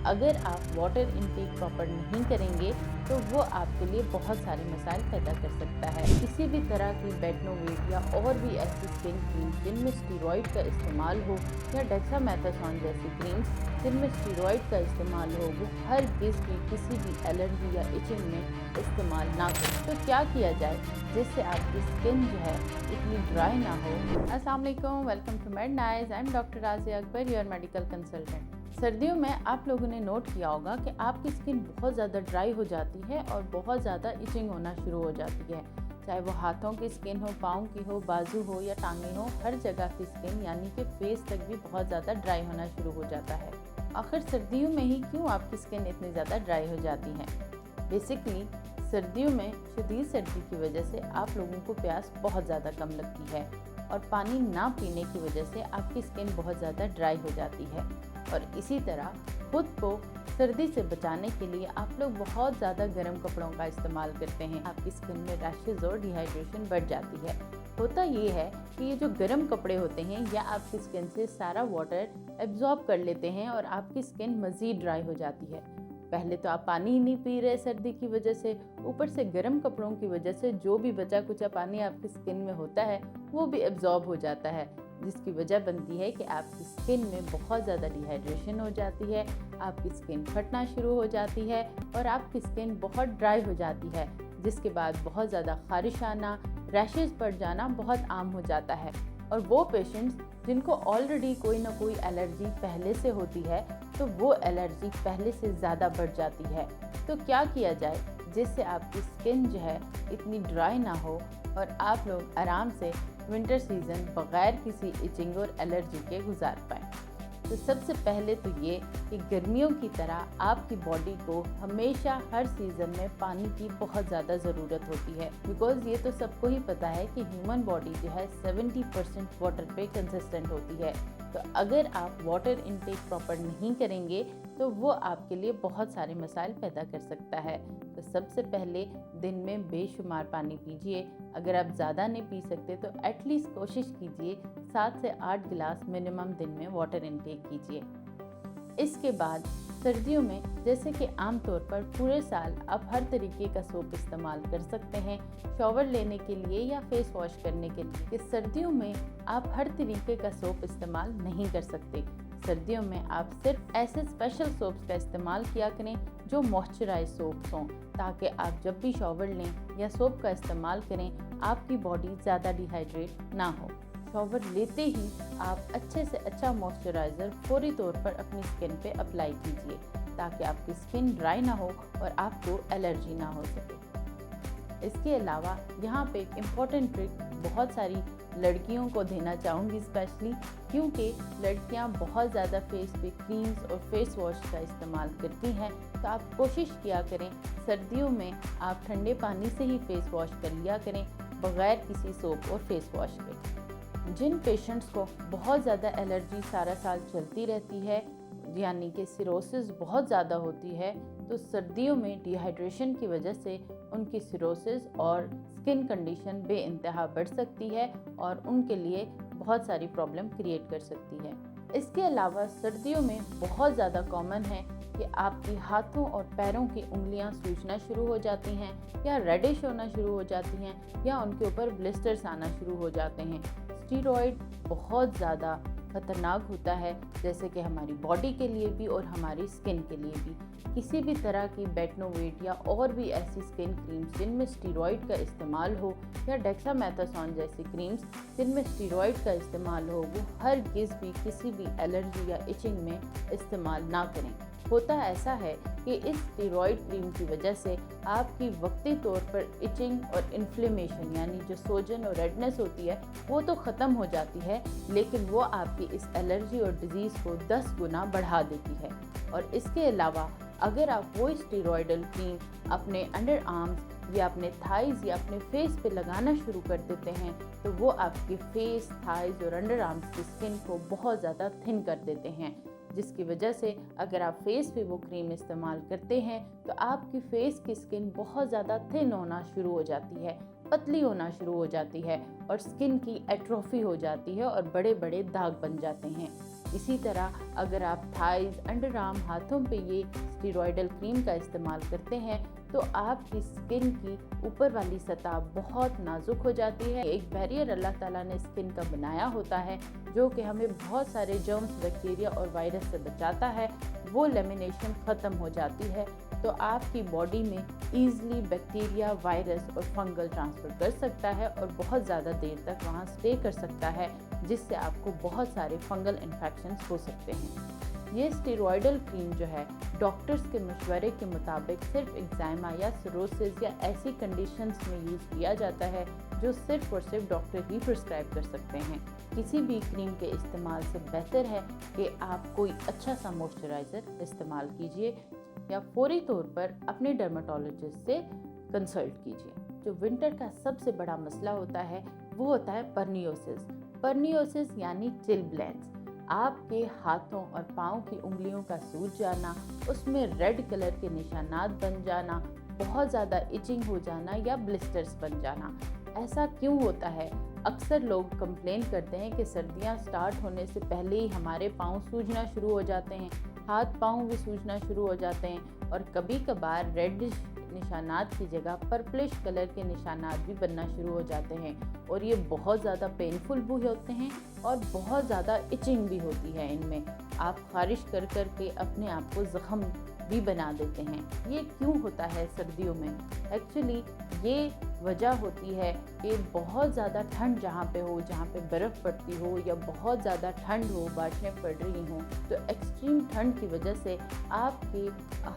अगर आप water intake proper नहीं करेंगे तो वो आपके लिए बहुत सारे मसाइल पैदा कर सकता है। किसी भी तरह की बेटनोवेट या और भी ऐसी स्किन क्रीम जिनमें स्टीरॉयड का इस्तेमाल हो या डेक्सामेथासोन जैसी क्रीम्स जिनमें स्टीरॉयड का इस्तेमाल हो, वो हर किसी भी एलर्जी या इचिंग में इस्तेमाल ना करें। तो क्या किया जाए जिससे आपकी स्किन जो है इतनी ड्राई ना हो। अस्सलाम वालेकुम, welcome to Med Nice. I am doctor Razia Akbar, your medical consultant. सर्दियों में आप लोगों ने नोट किया होगा कि आपकी स्किन बहुत ज़्यादा ड्राई हो जाती है और बहुत ज़्यादा इचिंग होना शुरू हो जाती है। चाहे वो हाथों की स्किन हो, पाँव की हो, बाजू हो या टांगें हो, हर जगह की स्किन यानी कि फेस तक भी बहुत ज़्यादा ड्राई होना शुरू हो जाता है। आखिर सर्दियों में ही क्यों आपकी स्किन इतनी ज़्यादा ड्राई हो जाती है? बेसिकली सर्दियों में शदीद सर्दी की वजह से आप लोगों को प्यास बहुत ज़्यादा कम लगती है और पानी ना पीने की वजह से आपकी स्किन बहुत ज़्यादा ड्राई हो जाती है। और इसी तरह खुद को सर्दी से बचाने के लिए आप लोग बहुत ज़्यादा गर्म कपड़ों का इस्तेमाल करते हैं। आपकी स्किन में रैशेज और डिहाइड्रेशन बढ़ जाती है। होता ये है कि ये जो गर्म कपड़े होते हैं या आपकी स्किन से सारा वाटर एब्जॉर्ब कर लेते हैं और आपकी स्किन मज़ीद ड्राई हो जाती है। पहले तो आप पानी ही नहीं पी रहे सर्दी की वजह से, ऊपर से गर्म कपड़ों की वजह से जो भी बचा कुचा पानी आपकी स्किन में होता है वो भी एब्जॉर्ब हो जाता है, जिसकी वजह बनती है कि आपकी स्किन में बहुत ज़्यादा डिहाइड्रेशन हो जाती है, आपकी स्किन फटना शुरू हो जाती है और आपकी स्किन बहुत ड्राई हो जाती है, जिसके बाद बहुत ज़्यादा खारिश आना, रैशेज पड़ जाना बहुत आम हो जाता है। और वो पेशेंट्स जिनको ऑलरेडी कोई ना कोई एलर्जी पहले से होती है तो वो एलर्जी पहले से ज़्यादा बढ़ जाती है। तो क्या किया जाए जिससे आपकी स्किन जो है इतनी ड्राई ना हो और आप लोग आराम से विंटर सीज़न बग़ैर किसी इचिंग और एलर्जी के गुजार पाएँ? तो सबसे पहले तो ये कि गर्मियों की तरह आपकी बॉडी को हमेशा हर सीज़न में पानी की बहुत ज़्यादा ज़रूरत होती है। बिकॉज़ ये तो सबको ही पता है कि ह्यूमन बॉडी जो है 70% वाटर पे कंसिस्टेंट होती है। तो अगर आप वाटर इनटेक प्रॉपर नहीं करेंगे तो वो आपके लिए बहुत सारे मसाइल पैदा कर सकता है। तो सबसे पहले दिन में बेशुमार पानी पीजिए। अगर आप ज़्यादा नहीं पी सकते तो एटलीस्ट कोशिश कीजिए 7 से 8 गिलास मिनिमम दिन में वाटर इनटेक कीजिए। इसके बाद सर्दियों में जैसे कि आम तौर पर पूरे साल आप हर तरीके का सोप इस्तेमाल कर सकते हैं शॉवर लेने के लिए या फेस वॉश करने के लिए। कि सर्दियों में आप हर तरीके का सोप इस्तेमाल नहीं कर सकते। सर्दियों में आप सिर्फ ऐसे स्पेशल सोप्स का इस्तेमाल किया करें जो मॉइस्चराइज सोप्स हों, ताकि आप जब भी शॉवर लें या सोप का इस्तेमाल करें आपकी बॉडी ज़्यादा डिहाइड्रेट ना हो। शॉवर लेते ही आप अच्छे से अच्छा मॉइस्चराइज़र फौरी तौर पर अपनी स्किन पे अप्लाई कीजिए ताकि आपकी स्किन ड्राई ना हो और आपको एलर्जी ना हो सके। इसके अलावा यहाँ पे एक इम्पॉर्टेंट ट्रिक बहुत सारी लड़कियों को देना चाहूँगी स्पेशली, क्योंकि लड़कियाँ बहुत ज़्यादा फेस पे क्रीम्स और फेस वॉश का इस्तेमाल करती हैं। तो आप कोशिश किया करें सर्दियों में आप ठंडे पानी से ही फेस वॉश कर लिया करें बग़ैर किसी सोप और फेस वॉश के। जिन पेशेंट्स को बहुत ज़्यादा एलर्जी सारा साल चलती रहती है यानी कि सिरोसिस बहुत ज़्यादा होती है, तो सर्दियों में डिहाइड्रेशन की वजह से उनकी सिरोसिस और स्किन कंडीशन बेइंतहा बढ़ सकती है और उनके लिए बहुत सारी प्रॉब्लम क्रिएट कर सकती है। इसके अलावा सर्दियों में बहुत ज़्यादा कॉमन है कि आपकी हाथों और पैरों की उंगलियां सूजना शुरू हो जाती हैं या रेडिश होना शुरू हो जाती हैं या उनके ऊपर ब्लिस्टर्स आना शुरू हो जाते हैं। स्टीरॉयड बहुत ज़्यादा खतरनाक होता है, जैसे कि हमारी बॉडी के लिए भी और हमारी स्किन के लिए भी। किसी भी तरह की बेटनोवेट या और भी ऐसी स्किन क्रीम्स जिनमें स्टीरॉयड का इस्तेमाल हो या डेक्सामेथासोन जैसी क्रीम्स जिनमें स्टीरॉयड का इस्तेमाल हो, वो हरगिज़ भी किसी भी एलर्जी या इचिंग में इस्तेमाल ना करें। होता ऐसा है कि इस स्टीरॉयड क्रीम की वजह से आपकी वक्ती तौर पर इचिंग और इन्फ्लेमेशन यानी जो सोजन और रेडनेस होती है वो तो ख़त्म हो जाती है, लेकिन वो आपकी इस एलर्जी और डिज़ीज़ को 10 गुना बढ़ा देती है। और इसके अलावा अगर आप वो स्टीरॉयडल क्रीम अपने अंडर आर्म्स या अपने थाइज़ या अपने फेस पे लगाना शुरू कर देते हैं तो वो आपके फेस, थाइज़ और अंडर आर्म्स की स्किन को बहुत ज़्यादा थिन कर देते हैं, जिसकी वजह से अगर आप फेस पे वो क्रीम इस्तेमाल करते हैं तो आपकी फेस की स्किन बहुत ज़्यादा थिन होना शुरू हो जाती है, पतली होना शुरू हो जाती है और स्किन की एट्रोफी हो जाती है और बड़े बड़े दाग बन जाते हैं। इसी तरह अगर आप थाइज, अंडर आर्म, हाथों पे ये स्टेरॉयडल क्रीम का इस्तेमाल करते हैं तो आपकी स्किन की ऊपर वाली सतह बहुत नाजुक हो जाती है। एक बैरियर अल्लाह ताला ने स्किन का बनाया होता है जो कि हमें बहुत सारे जर्म्स, बैक्टीरिया और वायरस से बचाता है। वो लेमिनेशन ख़त्म हो जाती है तो आपकी बॉडी में ईज़िली बैक्टीरिया, वायरस और फंगल ट्रांसफ़र कर सकता है और बहुत ज़्यादा देर तक वहाँ स्टे कर सकता है, जिससे आपको बहुत सारे फंगल इन्फेक्शंस हो सकते हैं। ये स्टेरॉयडल क्रीम जो है डॉक्टर्स के मशवरे के मुताबिक सिर्फ एक्ज़ाइमा या सिरोसिस या ऐसी कंडीशंस में यूज़ किया जाता है जो सिर्फ और सिर्फ डॉक्टर ही प्रिस्क्राइब कर सकते हैं। किसी भी क्रीम के इस्तेमाल से बेहतर है कि आप कोई अच्छा सा मॉइस्चराइज़र इस्तेमाल कीजिए या फौरी तौर पर अपने डर्मेटोलॉजिस्ट से कंसल्ट कीजिए। जो विंटर का सबसे बड़ा मसला होता है वो होता है परनियोसिस। परनियोसिस यानी चिलब्लेंस। आपके हाथों और पाँव की उंगलियों का सूज जाना, उसमें रेड कलर के निशानात बन जाना, बहुत ज़्यादा इचिंग हो जाना या ब्लिस्टर्स बन जाना। ऐसा क्यों होता है? अक्सर लोग कंप्लेन करते हैं कि सर्दियां स्टार्ट होने से पहले ही हमारे पाँव सूजना शुरू हो जाते हैं, हाथ पाँव भी सूजना शुरू हो जाते हैं और कभी कभार रेडिश निशानात की जगह पर्पलिश कलर के निशानात भी बनना शुरू हो जाते हैं और ये बहुत ज़्यादा पेनफुल भी होते हैं और बहुत ज़्यादा इचिंग भी होती है। इनमें आप खारिश कर कर के अपने आप को ज़ख्म भी बना देते हैं। ये क्यों होता है सर्दियों में? एक्चुअली ये वजह होती है कि बहुत ज़्यादा ठंड जहाँ पे हो, जहाँ पे बर्फ़ पड़ती हो या बहुत ज़्यादा ठंड हो, बारिशें पड़ रही हों, तो एक्सट्रीम ठंड की वजह से आपके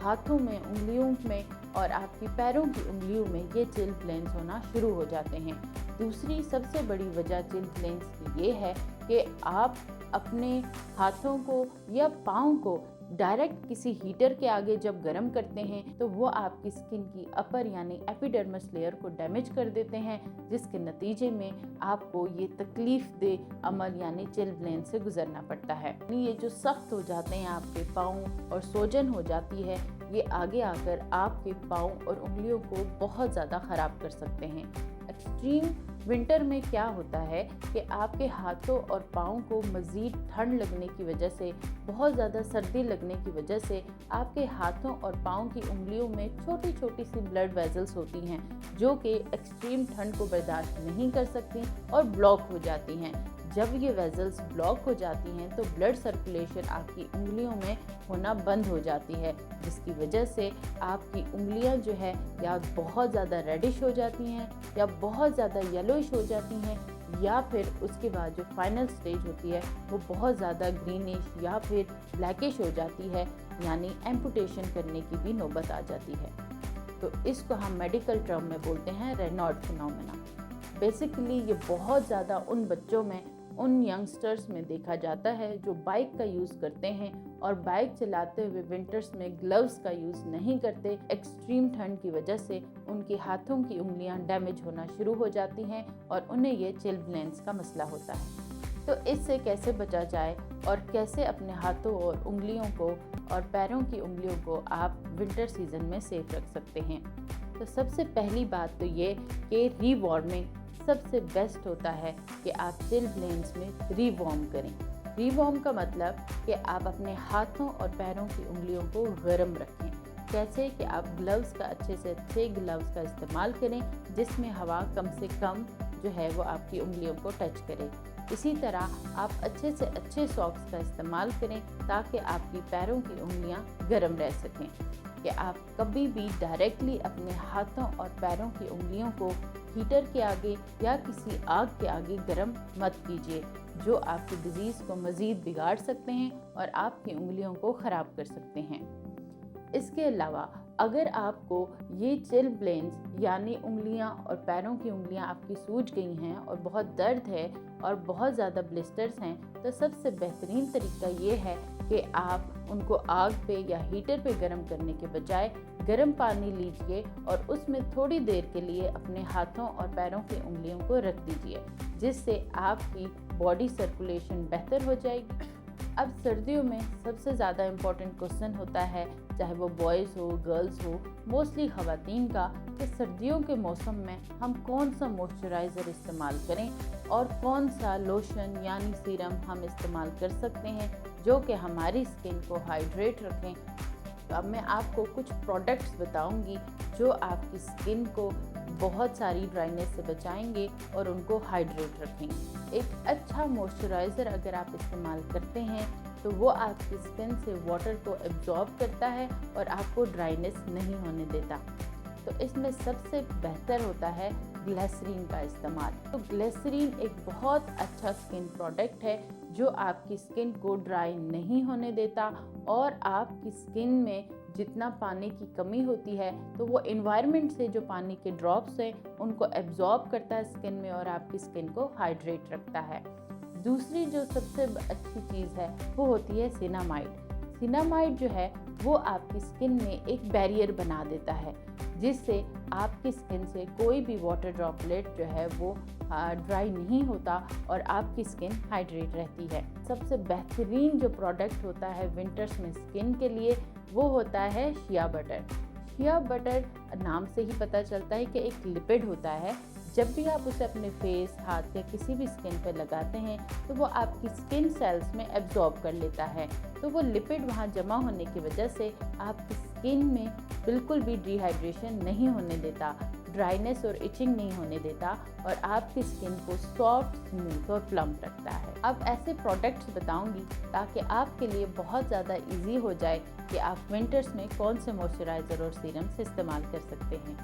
हाथों में, उंगलियों में और आपकी पैरों की उंगलियों में ये चिल ब्लेंस होना शुरू हो जाते हैं। दूसरी सबसे बड़ी वजह चिल ब्लेंस की ये है कि आप अपने हाथों को या पाँव को डायरेक्ट किसी हीटर के आगे जब गर्म करते हैं तो वो आपकी स्किन की अपर यानी एपिडर्मिस लेयर को डैमेज कर देते हैं, जिसके नतीजे में आपको ये तकलीफ दे अमल यानी चिल ब्लेंस से गुजरना पड़ता है। ये जो सख्त हो जाते हैं आपके पाँव और सोजन हो जाती है, ये आगे आकर आपके पाँव और उंगलियों को बहुत ज़्यादा ख़राब कर सकते हैं। एक्सट्रीम विंटर में क्या होता है कि आपके हाथों और पाँव को मज़ीद ठंड लगने की वजह से, बहुत ज़्यादा सर्दी लगने की वजह से आपके हाथों और पाँव की उंगलियों में छोटी छोटी सी ब्लड वेजल्स होती हैं जो कि एक्सट्रीम ठंड को बर्दाश्त नहीं कर सकती और ब्लॉक हो जाती हैं। जब ये वेजल्स ब्लॉक हो जाती हैं तो ब्लड सर्कुलेशन आपकी उंगलियों में होना बंद हो जाती है, जिसकी वजह से आपकी उंगलियां जो है या बहुत ज़्यादा रेडिश हो जाती हैं या बहुत ज़्यादा येलोइश हो जाती हैं या फिर उसके बाद जो फाइनल स्टेज होती है वो बहुत ज़्यादा ग्रीनिश या फिर ब्लैकिश हो जाती है, यानी एम्पुटेशन करने की भी नौबत आ जाती है। तो इसको हम मेडिकल टर्म में बोलते हैं रेनॉल्ड फिनोमेना। बेसिकली ये बहुत ज़्यादा उन बच्चों में, उन यंगस्टर्स में देखा जाता है जो बाइक का यूज़ करते हैं और बाइक चलाते हुए विंटर्स में ग्लव्स का यूज़ नहीं करते। एक्सट्रीम ठंड की वजह से उनके हाथों की उंगलियां डैमेज होना शुरू हो जाती हैं और उन्हें ये चिल ब्लेंस का मसला होता है। तो इससे कैसे बचा जाए और कैसे अपने हाथों और उंगलियों को और पैरों की उंगलियों को आप विंटर सीजन में सेफ रख सकते हैं? तो सबसे पहली बात तो ये कि रीवॉर्मिंग सबसे बेस्ट होता है कि आप चिल ब्लेंस में रीवॉर्म करें। रीवॉर्म का मतलब कि आप अपने हाथों और पैरों की उंगलियों को गर्म रखें। कैसे कि आप ग्लव्स का अच्छे से अच्छे ग्लव्स का इस्तेमाल करें जिसमें हवा कम से कम जो है वो आपकी उंगलियों को टच करे। इसी तरह आप अच्छे से अच्छे सॉक्स का इस्तेमाल करें ताकि आपकी पैरों की उंगलियां गर्म रह सकें। कि आप कभी भी डायरेक्टली अपने हाथों और पैरों की उंगलियों को हीटर के आगे या किसी आग के आगे गर्म मत कीजिए, जो आपकी डिजीज़ को मज़ीद बिगाड़ सकते हैं और आपकी उंगलियों को ख़राब कर सकते हैं। इसके अलावा अगर आपको ये चिल ब्लेंस यानी उंगलियां और पैरों की उंगलियां आपकी सूज गई हैं और बहुत दर्द है और बहुत ज़्यादा ब्लिस्टर्स हैं, तो सबसे बेहतरीन तरीका ये है कि आप उनको आग पे या हीटर पे गर्म करने के बजाय गर्म पानी लीजिए और उसमें थोड़ी देर के लिए अपने हाथों और पैरों की उंगलियों को रख दीजिए, जिससे आपकी बॉडी सर्कुलेशन बेहतर हो जाएगी। अब सर्दियों में सबसे ज़्यादा इम्पॉर्टेंट क्वेश्चन होता है, चाहे वो बॉयज़ हो गर्ल्स हो, मोस्टली ख़वातीन का, कि सर्दियों के मौसम में हम कौन सा मॉइस्चराइज़र इस्तेमाल करें और कौन सा लोशन यानी सीरम हम इस्तेमाल कर सकते हैं जो कि हमारी स्किन को हाइड्रेट रखें। तो अब मैं आपको कुछ प्रोडक्ट्स बताऊंगी जो आपकी स्किन को बहुत सारी ड्राइनेस से बचाएंगे और उनको हाइड्रेट रखेंगे। एक अच्छा मॉइस्चराइज़र अगर आप इस्तेमाल करते हैं तो वो आपकी स्किन से वाटर को एब्जॉर्ब करता है और आपको ड्राइनेस नहीं होने देता। तो इसमें सबसे बेहतर होता है ग्लिसरीन का इस्तेमाल। तो ग्लिसरीन एक बहुत अच्छा स्किन प्रोडक्ट है जो आपकी स्किन को ड्राई नहीं होने देता और आपकी स्किन में जितना पानी की कमी होती है तो वो एनवायरनमेंट से जो पानी के ड्रॉप्स हैं उनको एब्जॉर्ब करता है स्किन में और आपकी स्किन को हाइड्रेट रखता है। दूसरी जो सबसे अच्छी चीज़ है वो होती है सिनामाइड। सिनामाइड जो है वो आपकी स्किन में एक बैरियर बना देता है जिससे आपकी स्किन से कोई भी वाटर ड्रॉपलेट जो है वो ड्राई नहीं होता और आपकी स्किन हाइड्रेट रहती है। सबसे बेहतरीन जो प्रोडक्ट होता है विंटर्स में स्किन के लिए वो होता है शिया बटर। शिया बटर नाम से ही पता चलता है कि एक लिपिड होता है। जब भी आप उसे अपने फेस, हाथ या किसी भी स्किन पर लगाते हैं तो वो आपकी स्किन सेल्स में एब्जॉर्ब कर लेता है। तो वो लिपिड वहाँ जमा होने की वजह से आपकी स्किन में बिल्कुल भी डिहाइड्रेशन नहीं होने देता, ड्राइनेस और इचिंग नहीं होने देता और आपकी स्किन को सॉफ्ट, स्मूथ और प्लम्प रखता है। अब ऐसे प्रोडक्ट्स बताऊंगी ताकि आपके लिए बहुत ज़्यादा इजी हो जाए कि आप विंटर्स में कौन से मॉइस्चराइज़र और सीरम्स इस्तेमाल कर सकते हैं।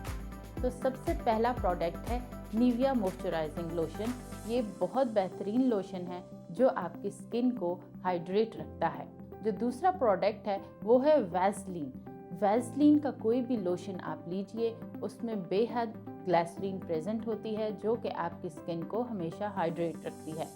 तो सबसे पहला प्रोडक्ट है निविया मॉइस्चराइजिंग लोशन। ये बहुत बेहतरीन लोशन है जो आपकी स्किन को हाइड्रेट रखता है। जो दूसरा प्रोडक्ट है वो है वैसलीन। वैसलीन का कोई भी लोशन आप लीजिए उसमें बेहद ग्लिसरीन प्रेजेंट होती है जो कि आपकी स्किन को हमेशा हाइड्रेट रखती है।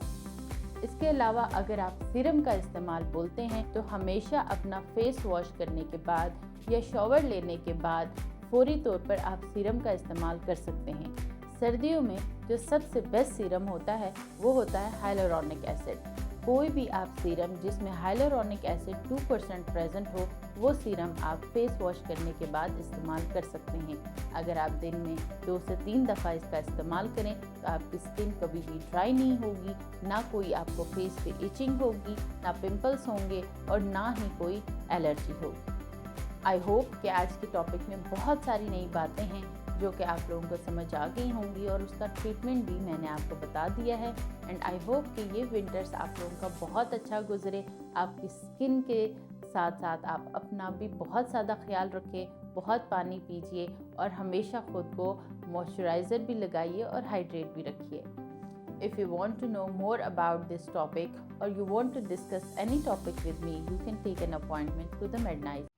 इसके अलावा अगर आप सीरम का इस्तेमाल बोलते हैं तो हमेशा अपना फेस वॉश करने के बाद या शॉवर लेने के बाद फौरी तौर पर आप सीरम का इस्तेमाल कर सकते हैं। सर्दियों में जो सबसे बेस्ट सीरम होता है वो होता है हाइलुरोनिक एसिड। कोई भी आप सीरम जिसमें हाइलुरोनिक एसिड 2% प्रेजेंट हो वो सीरम आप फेस वॉश करने के बाद इस्तेमाल कर सकते हैं। अगर आप दिन में 2 से 3 दफ़ा इसका इस्तेमाल करें तो आपकी स्किन कभी भी ड्राई नहीं होगी, ना कोई आपको फेस पे इचिंग होगी, ना पिंपल्स होंगे और ना ही कोई एलर्जी होगी। आई होप कि आज के टॉपिक में बहुत सारी नई बातें हैं जो कि आप लोगों को समझ आ गई होंगी और उसका ट्रीटमेंट भी मैंने आपको बता दिया है। एंड आई होप कि ये विंटर्स आप लोगों का बहुत अच्छा गुजरे। आपकी स्किन के साथ साथ आप अपना भी बहुत ज़्यादा ख्याल रखें, बहुत पानी पीजिए और हमेशा ख़ुद को मॉइस्चराइज़र भी लगाइए और हाइड्रेट भी रखिए। If you want to know more about this topic or you want to discuss any topic with me, you can take an appointment through the Mednice